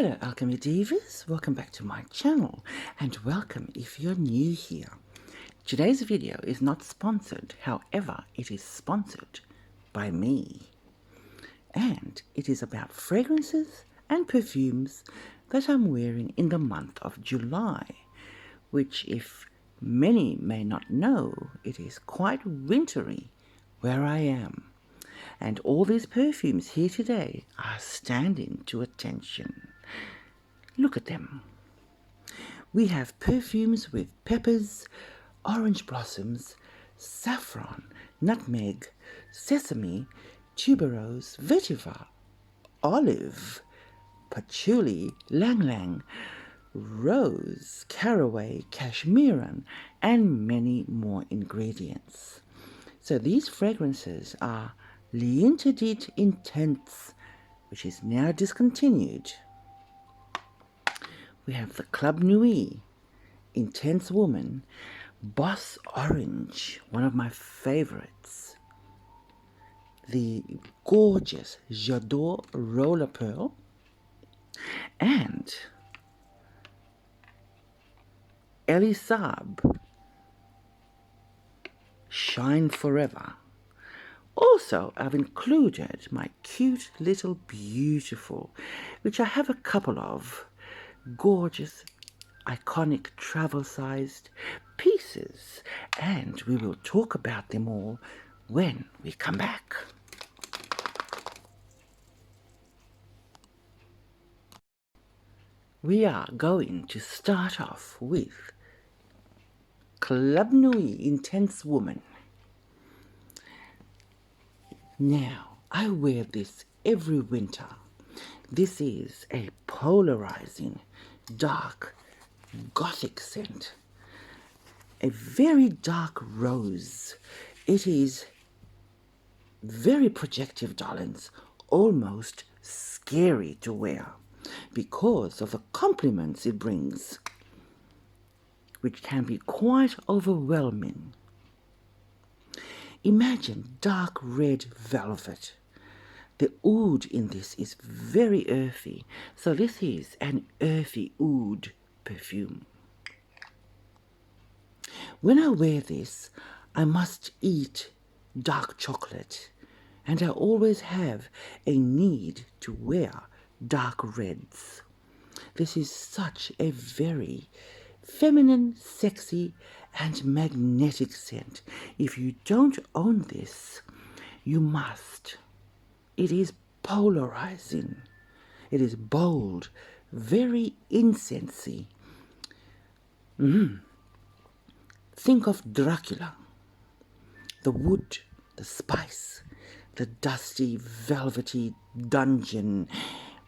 Hello Alchemy Divas, welcome back to my channel and welcome if you're new here. Today's video is not sponsored, however it is sponsored by me. And it is about fragrances and perfumes that I'm wearing in the month of July, which if many may not know, it is quite wintry where I am. And all these perfumes here today are standing to attention. Look at them. We have perfumes with peppers, orange blossoms, saffron, nutmeg, sesame, tuberose, vetiver, olive, patchouli, lang lang, rose, caraway, cashmeran, and many more ingredients. So these fragrances are L'Interdit Intense, which is now discontinued. We have the Club Nuit, Intense Woman, Boss Orange, one of my favorites. The gorgeous J'adore Roller Pearl, and Elisab, Shine Forever. Also, I've included my cute little beautiful, which I have a couple of, gorgeous, iconic travel-sized pieces, and we will talk about them all when we come back. We are going to start off with Club Nuit Intense Woman. Now, I wear this every winter. This is a polarizing, dark, gothic scent. A very dark rose. It is very projective, darlings, almost scary to wear because of the compliments it brings, which can be quite overwhelming. Imagine dark red velvet. The oud in this is very earthy, so this is an earthy oud perfume. When I wear this, I must eat dark chocolate, and I always have a need to wear dark reds. This is such a very feminine, sexy, and magnetic scent. If you don't own this, you must. It is polarizing. It is bold, very incensey. Think of Dracula. The wood, the spice, the dusty, velvety dungeon,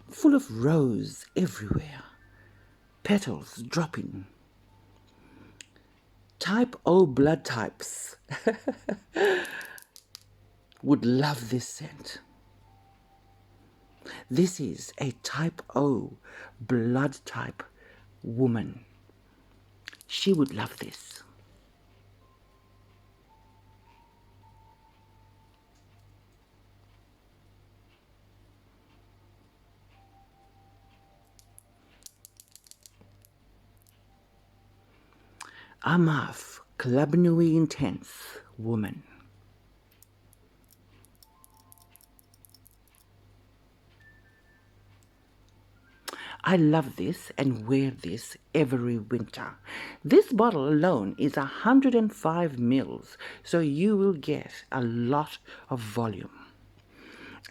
full of rose everywhere, petals dropping. Type O blood types would love this scent. This is a type O blood type woman. She would love this. Amaf, Club Nuit Intense Woman. I love this and wear this every winter. This bottle alone is 105 mils, so you will get a lot of volume.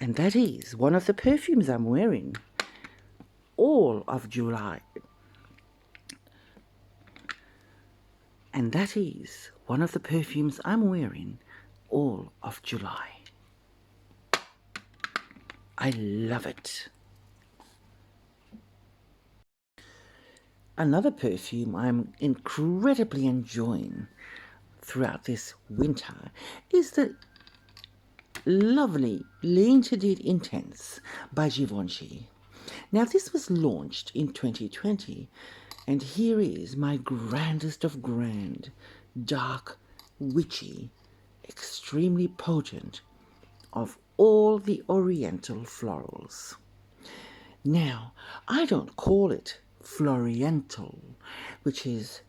And that is one of the perfumes I'm wearing all of July. And that is one of the perfumes I'm wearing all of July. I love it. Another perfume I'm incredibly enjoying throughout this winter is the lovely L'Interdit Intense by Givenchy. Now this was launched in 2020, and here is my grandest of grand, dark, witchy, extremely potent of all the Oriental florals. Now, I don't call it FLORIENTAL, which is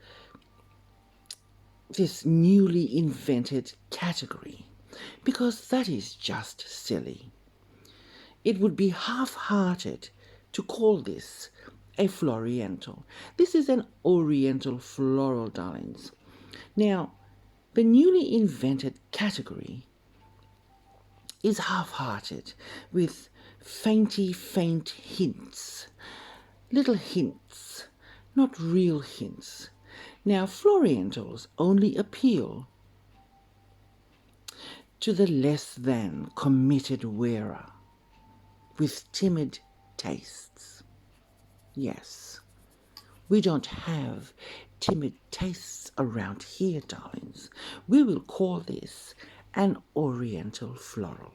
this newly invented category, because that is just silly. It would be half-hearted to call this a FLORIENTAL. This is an Oriental floral, darlings. Now, the newly invented category is half-hearted with faint hints, little hints, not real hints. Now, Florientals only appeal to the less than committed wearer with timid tastes. Yes, we don't have timid tastes around here, darlings. We will call this an Oriental floral.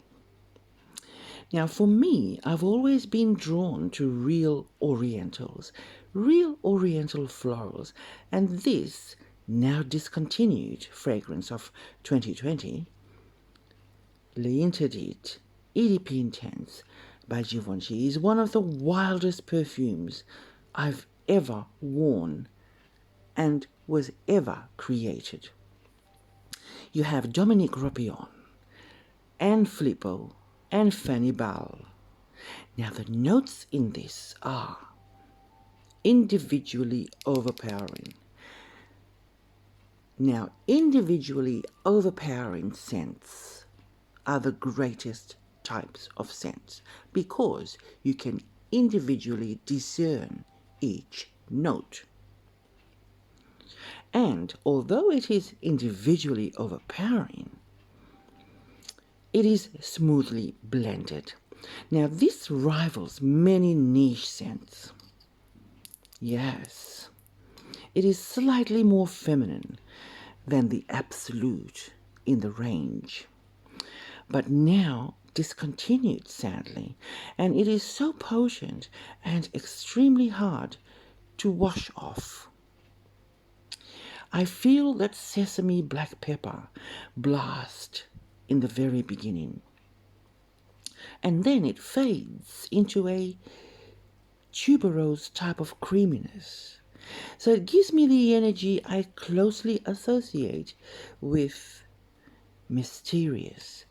Now, for me, I've always been drawn to real Orientals, real Oriental florals, and this now discontinued fragrance of 2020, L'Interdit EDP Intense by Givenchy, is one of the wildest perfumes I've ever worn and was ever created. You have Dominique Ropillon, and Filippo, and Fanny Ball. Now the notes in this are individually overpowering. Now, individually overpowering scents are the greatest types of scents because you can individually discern each note. And although it is individually overpowering, it is smoothly blended. Now this rivals many niche scents. Yes, it is slightly more feminine than the absolute in the range, but now discontinued, sadly, and it is so potent and extremely hard to wash off. I feel that sesame black pepper blast in the very beginning, and then it fades into a tuberose type of creaminess. So it gives me the energy I closely associate with mysterious,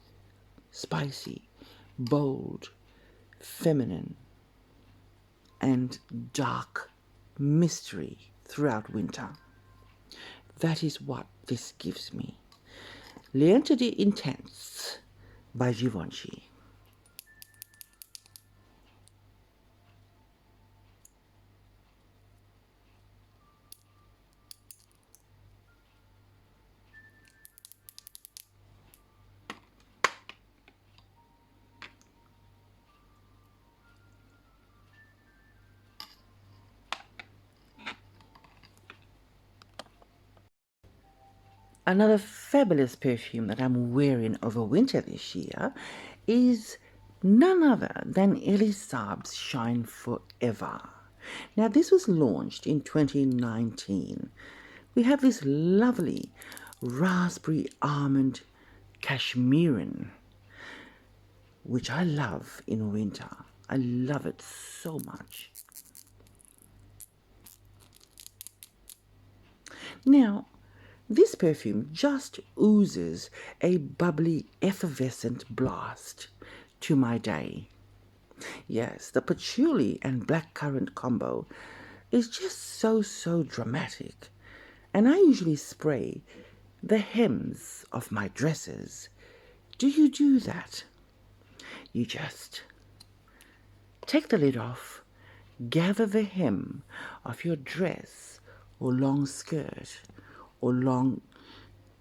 spicy, bold, feminine, and dark mystery throughout winter. That is what this gives me. L'Interdit Intense by Givenchy. Another fabulous perfume that I'm wearing over winter this year is none other than Elie Saab's Shine Forever. Now this was launched in 2019. We have this lovely raspberry almond cashmerean, which I love in winter. I love it so much. Now, this perfume just oozes a bubbly, effervescent blast to my day. Yes, the patchouli and blackcurrant combo is just so dramatic. And I usually spray the hems of my dresses. Do you do that? You just take the lid off, gather the hem of your dress or long skirt or long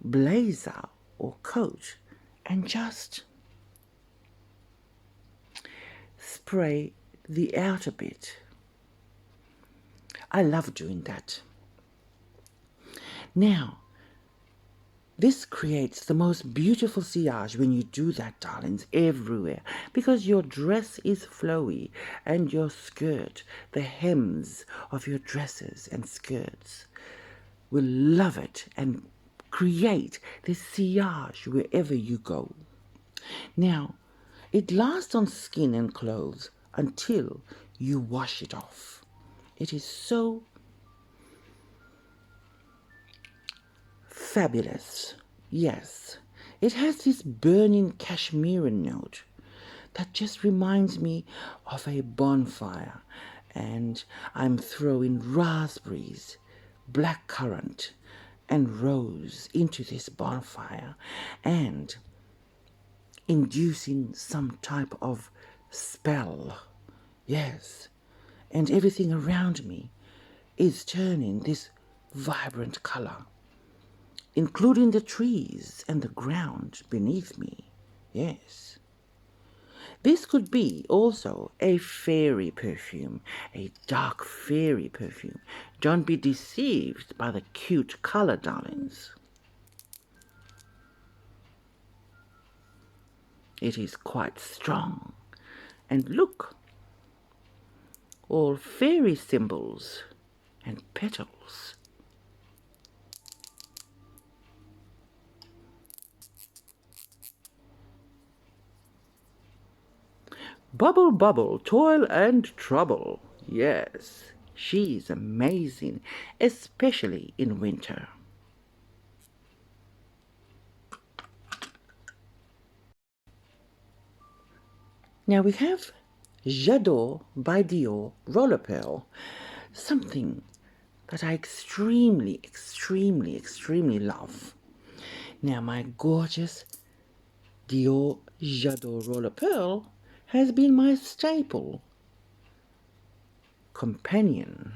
blazer or coat and just spray the outer bit. I love doing that. Now, this creates the most beautiful sillage when you do that, darlings, everywhere, because your dress is flowy and your skirt, the hems of your dresses and skirts will love it and create this sillage wherever you go. Now, it lasts on skin and clothes until you wash it off. It is so fabulous. Yes, it has this burning cashmere note that just reminds me of a bonfire, and I'm throwing raspberries, blackcurrant, and rose into this bonfire and inducing some type of spell. Yes, and everything around me is turning this vibrant color, including the trees and the ground beneath me. Yes. This could be also a fairy perfume, a dark fairy perfume. Don't be deceived by the cute color, darlings. It is quite strong. And look, all fairy symbols and petals. Bubble, bubble, toil and trouble. Yes, she's amazing, especially in winter. Now we have J'adore by Dior Roller Pearl, something that I extremely, extremely, extremely love. Now my gorgeous Dior J'adore Roller Pearl has been my staple companion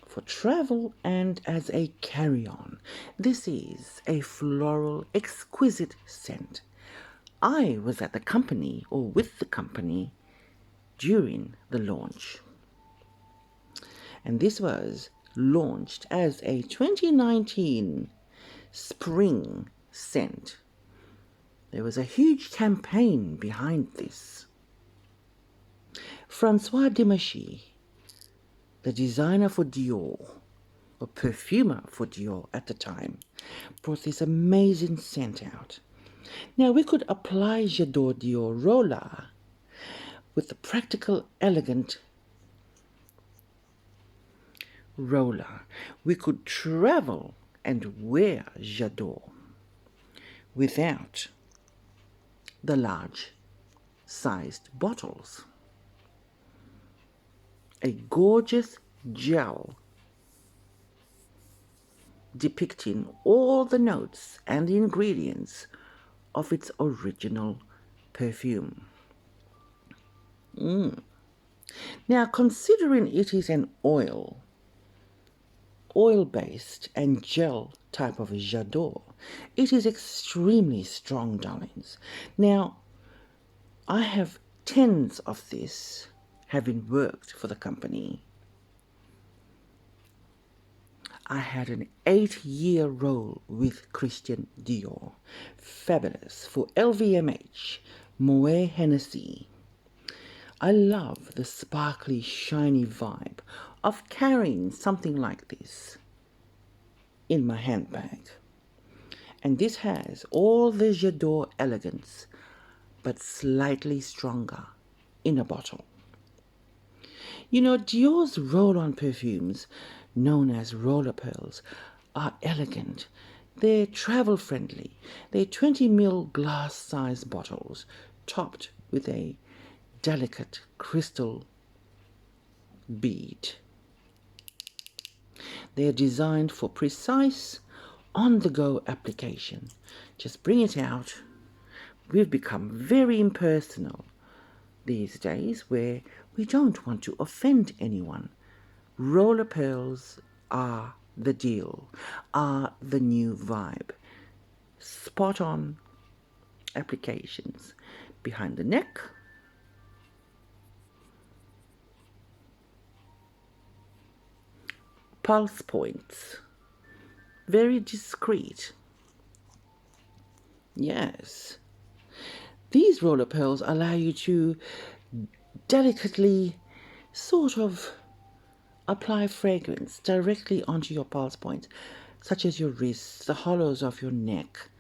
for travel and as a carry-on. This is a floral exquisite scent. I was at the company or with the company during the launch. And this was launched as a 2019 spring scent. There was a huge campaign behind this. Francois Demachy, the designer for Dior, or perfumer for Dior at the time, brought this amazing scent out. Now we could apply J'adore Dior Roller with the practical, elegant roller. We could travel and wear J'adore without the large sized bottles. A gorgeous gel depicting all the notes and the ingredients of its original perfume. Now, considering it is an oil-based and gel type of J'adore, it is extremely strong, darlings. Now, I have tens of this, having worked for the company. I had an 8-year role with Christian Dior. Fabulous for LVMH, Moet Hennessy. I love the sparkly, shiny vibe of carrying something like this in my handbag. And this has all the J'adore elegance, but slightly stronger in a bottle. You know, Dior's roll-on perfumes, known as roller pearls, are elegant. They're travel-friendly. They're 20 ml glass-sized bottles, topped with a delicate crystal bead. They're designed for precise, on-the-go application. Just bring it out. We've become very impersonal these days, where we don't want to offend anyone. Roller pearls are the deal, are the new vibe. Spot on applications behind the neck, pulse points, very discreet. Yes, these roller pearls allow you to delicately sort of apply fragrance directly onto your pulse points, such as your wrists, the hollows of your neck,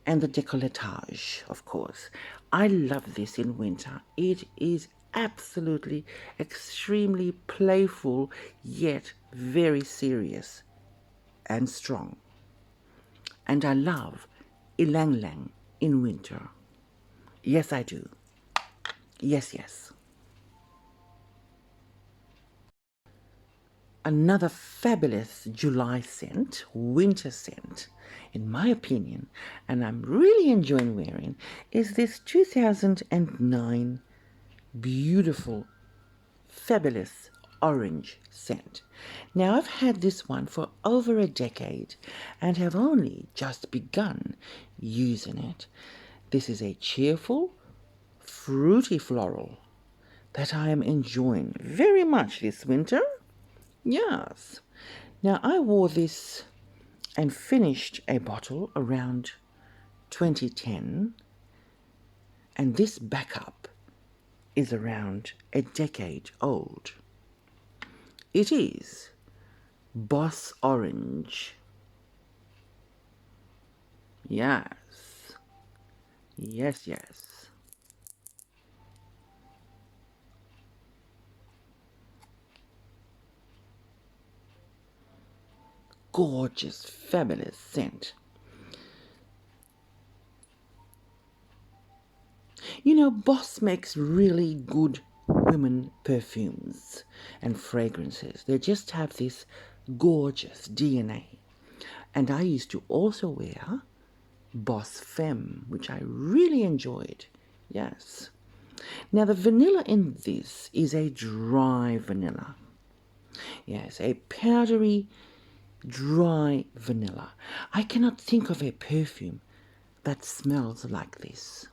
and the décolletage, of course. I love this in winter. It is absolutely extremely playful, yet very serious and strong. And I love ylang ylang in winter. Yes, I do. Yes, yes. Another fabulous July scent, winter scent, in my opinion, and I'm really enjoying wearing, is this 2009 beautiful, fabulous orange scent. Now, I've had this one for over a decade and have only just begun using it. This is a cheerful, fruity floral that I am enjoying very much this winter. Yes. Now, I wore this and finished a bottle around 2010, and this backup is around a decade old. It is Boss Orange. Yes. Yes, yes. Gorgeous, fabulous scent. You know, Boss makes really good women perfumes and fragrances. They just have this gorgeous DNA. And I used to also wear Boss Femme, which I really enjoyed. Yes. Now, the vanilla in this is a dry vanilla. Yes, a powdery, dry vanilla. I cannot think of a perfume that smells like this.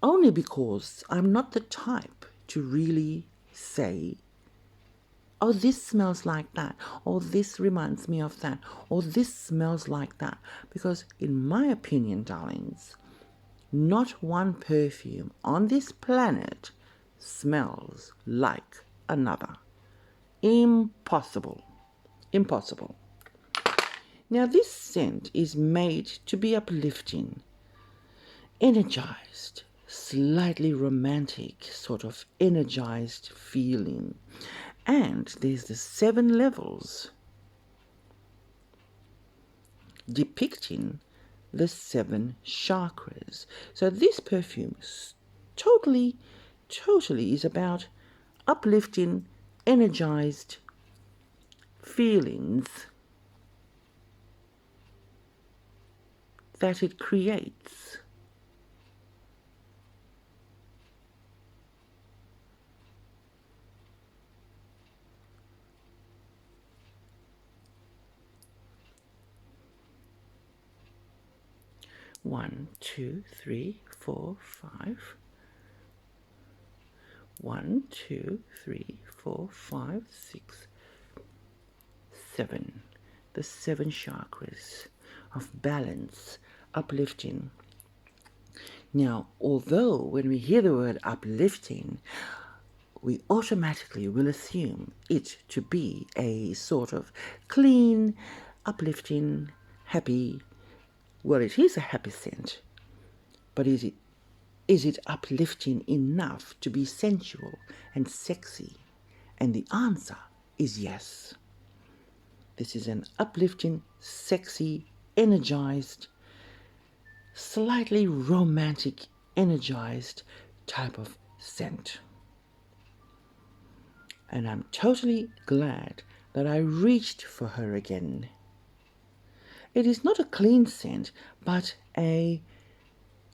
Only because I'm not the type to really say, oh, this smells like that, or this reminds me of that, or this smells like that. Because in my opinion, darlings, not one perfume on this planet smells like another. Impossible. Impossible. Now, this scent is made to be uplifting, energized, slightly romantic, sort of energized feeling. And there's the 7 levels depicting the 7 chakras. So this perfume totally is about uplifting, energized feelings that it creates. One, two, three, four, five. 1, 2, 3, 4, 5, 6, 7. The 7 chakras of balance, uplifting. Now, although when we hear the word uplifting, we automatically will assume it to be a sort of clean, uplifting, happy. Well, it is a happy scent, but is it uplifting enough to be sensual and sexy? And the answer is yes. This is an uplifting, sexy, energized, slightly romantic, energized type of scent. And I'm totally glad that I reached for her again. It is not a clean scent, but a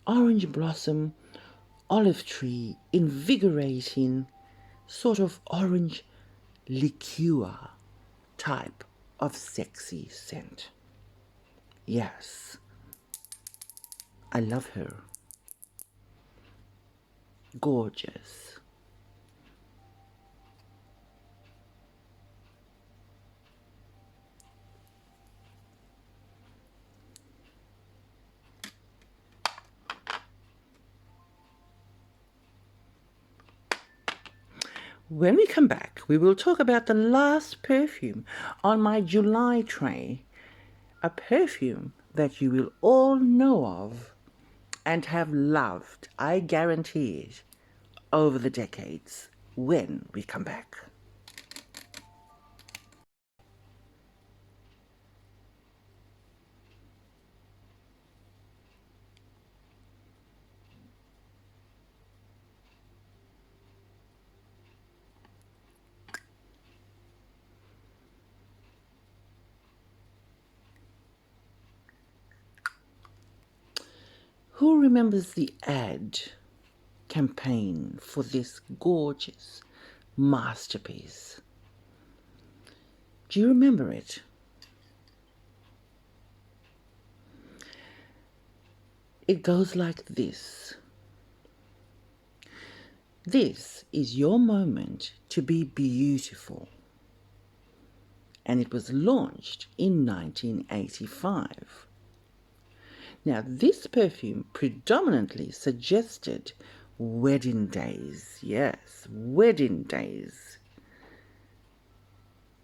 orange blossom, olive tree, invigorating, sort of orange liqueur type of sexy scent. Yes, I love her. Gorgeous. When we come back, we will talk about the last perfume on my July tray, a perfume that you will all know of and have loved, I guarantee it, over the decades when we come back. Who remembers the ad campaign for this gorgeous masterpiece? Do you remember it? It goes like this. This is your moment to be beautiful. And it was launched in 1985. Now, this perfume predominantly suggested wedding days. Yes, wedding days.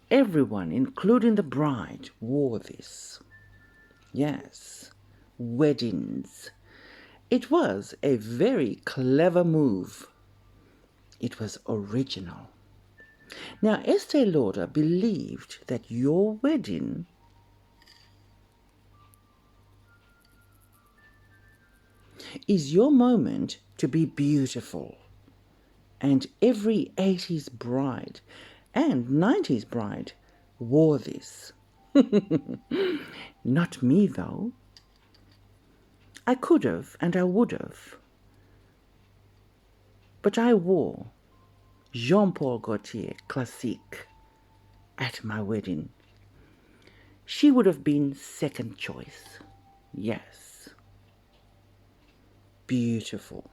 Everyone, including the bride, wore this. Yes, weddings. It was a very clever move. It was original. Now, Estee Lauder believed that your wedding is your moment to be beautiful. And every 80s bride and 90s bride wore this. Not me, though. I could have and I would have. But I wore Jean-Paul Gaultier Classique at my wedding. She would have been second choice. Yes. Beautiful.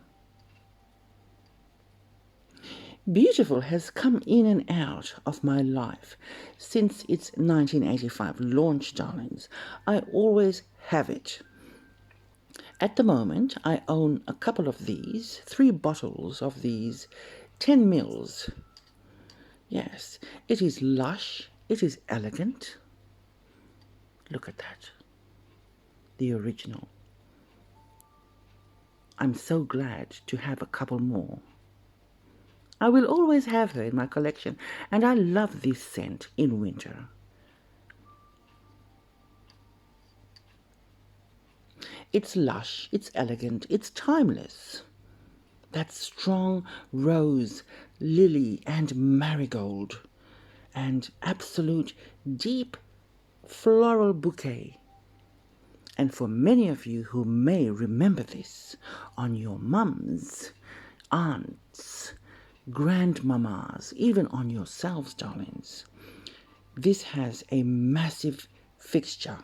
Beautiful has come in and out of my life since its 1985 launch, darlings. I always have it. At the moment, I own a couple of these, 3 bottles of these, 10 mils. Yes, it is lush, it is elegant. Look at that. The original. I'm so glad to have a couple more. I will always have her in my collection, and I love this scent in winter. It's lush, it's elegant, it's timeless. That strong rose, lily, and marigold, and absolute deep floral bouquet. And for many of you who may remember this on your mums, aunts, grandmamas, even on yourselves, darlings, this has a massive fixture.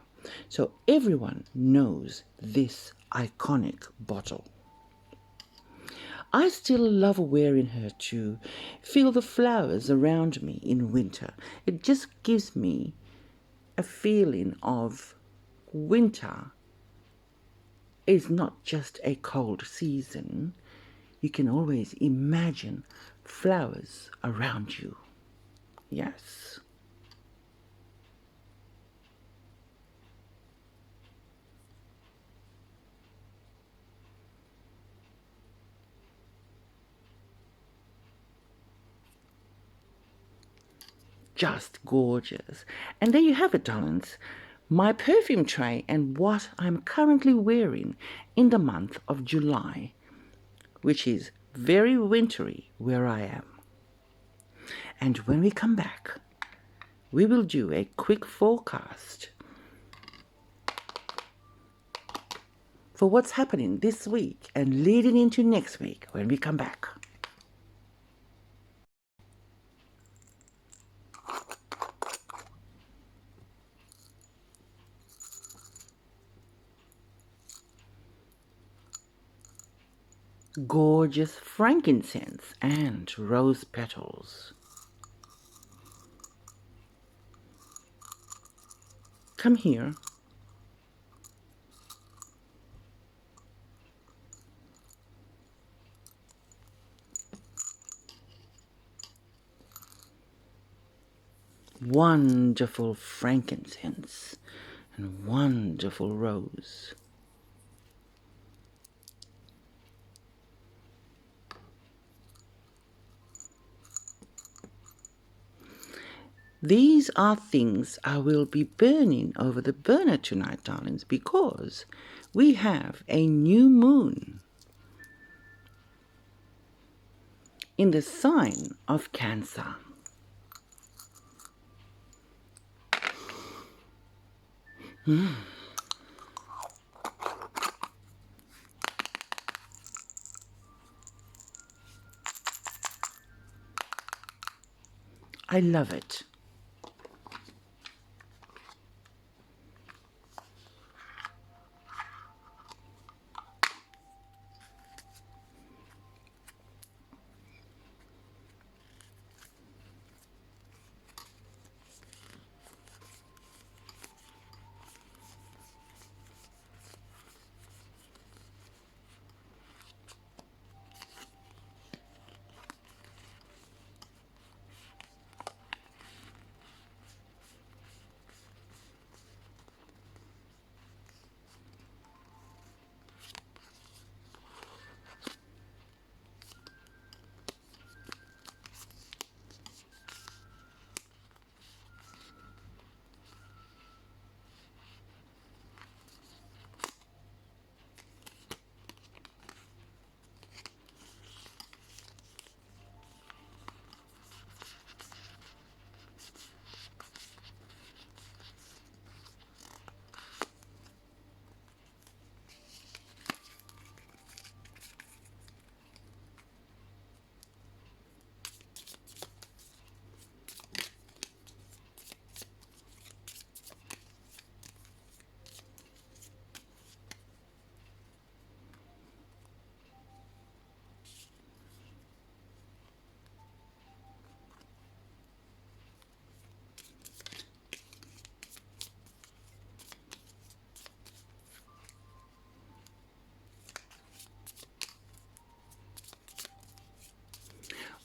So everyone knows this iconic bottle. I still love wearing her to feel the flowers around me in winter. It just gives me a feeling of winter is not just a cold season. You can always imagine flowers around you. Yes. Just gorgeous. And there you have it, darlings. My perfume tray and what I'm currently wearing in the month of July, which is very wintry where I am. And when we come back, we will do a quick forecast for what's happening this week and leading into next week when we come back. Gorgeous frankincense and rose petals. Come here. Wonderful frankincense and wonderful rose. These are things I will be burning over the burner tonight, darlings, because we have a new moon in the sign of Cancer. I love it.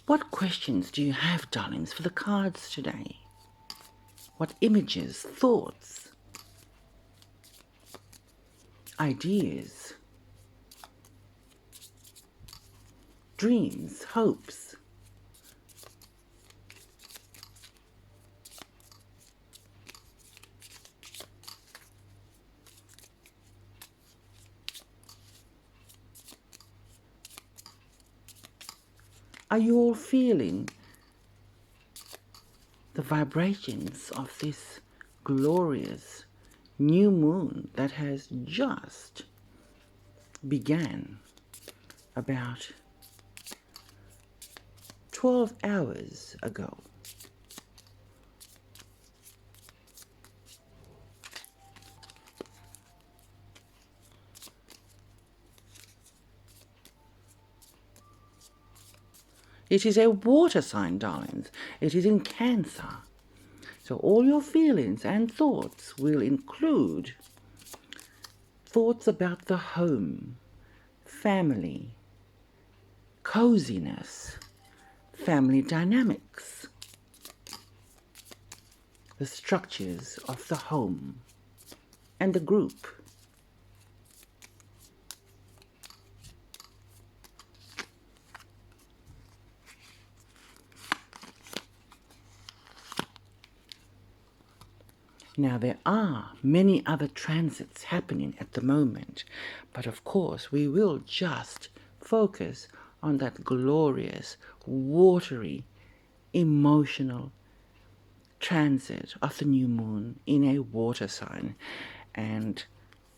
What questions do you have, darlings, for the cards today? What images, thoughts, ideas, dreams, hopes? Are you all feeling the vibrations of this glorious new moon that has just began about 12 hours ago? It is a water sign, darlings. It is in Cancer. So all your feelings and thoughts will include thoughts about the home, family, coziness, family dynamics, the structures of the home and the group. Now, there are many other transits happening at the moment, but of course we will just focus on that glorious, watery, emotional transit of the new moon in a water sign. And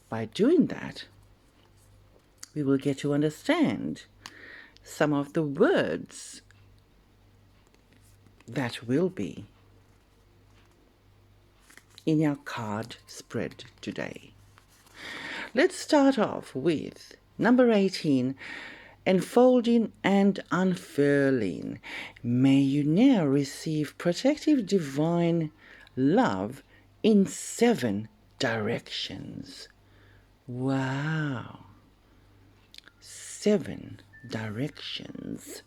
by doing that, we will get to understand some of the words that will be in our card spread today. Let's start off with number 18, enfolding and unfurling. May you now receive protective divine love in 7 directions. Wow. 7 directions.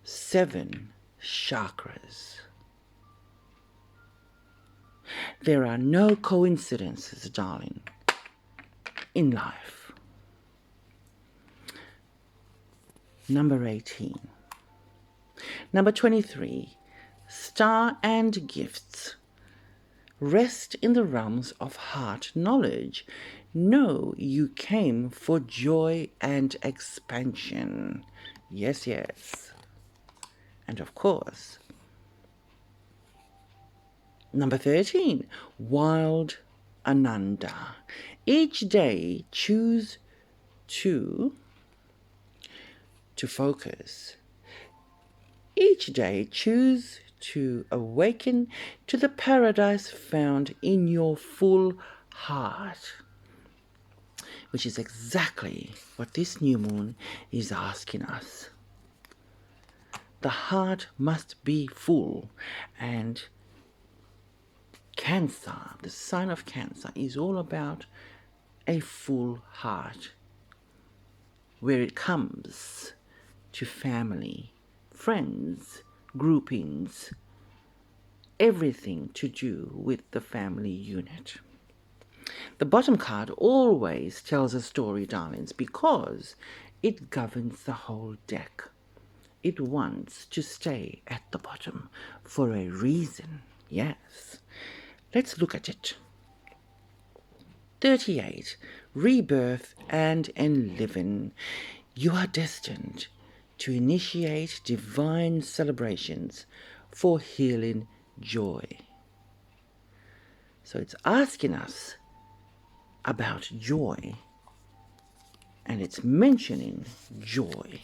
7 chakras. There are no coincidences, darling, in life. Number 18. Number 23. star and gifts. Rest in the realms of heart knowledge. Know you came for joy and expansion. Yes, yes. And of course, number 13, Wild Ananda. Each day choose to focus. Each day choose to awaken to the paradise found in your full heart, which is exactly what this new moon is asking us. The heart must be full, and Cancer, the sign of Cancer, is all about a full heart, where it comes to family, friends, groupings, everything to do with the family unit. The bottom card always tells a story, darlings, because it governs the whole deck. It wants to stay at the bottom for a reason, yes. Let's look at it. 38. Rebirth and enliven. You are destined to initiate divine celebrations for healing joy. So it's asking us about joy, and it's mentioning joy.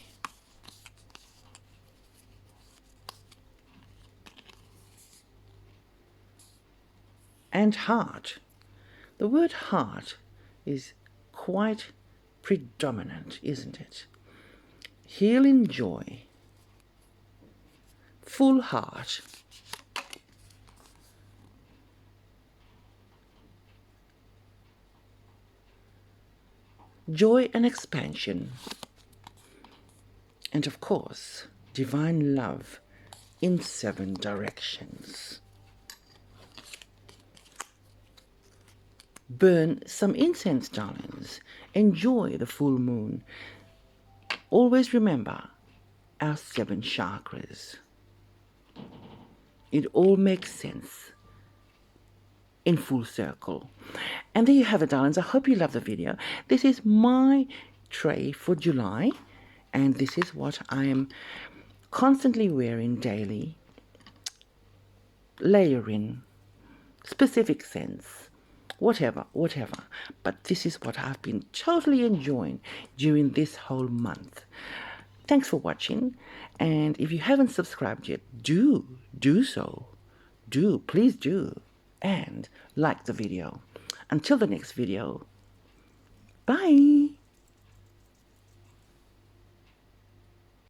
And heart. The word heart is quite predominant, isn't it? Healing joy, full heart, joy and expansion, and of course, divine love in 7 directions. Burn some incense, darlings. Enjoy the full moon. Always remember our 7 chakras. It all makes sense in full circle. And there you have it, darlings. I hope you love the video. This is my tray for July, and this is what I am constantly wearing daily, layering, specific scents, whatever. But this is what I've been totally enjoying during this whole month. Thanks for watching, and if you haven't subscribed yet, do so. Please do, and like the video. Until the next video, bye.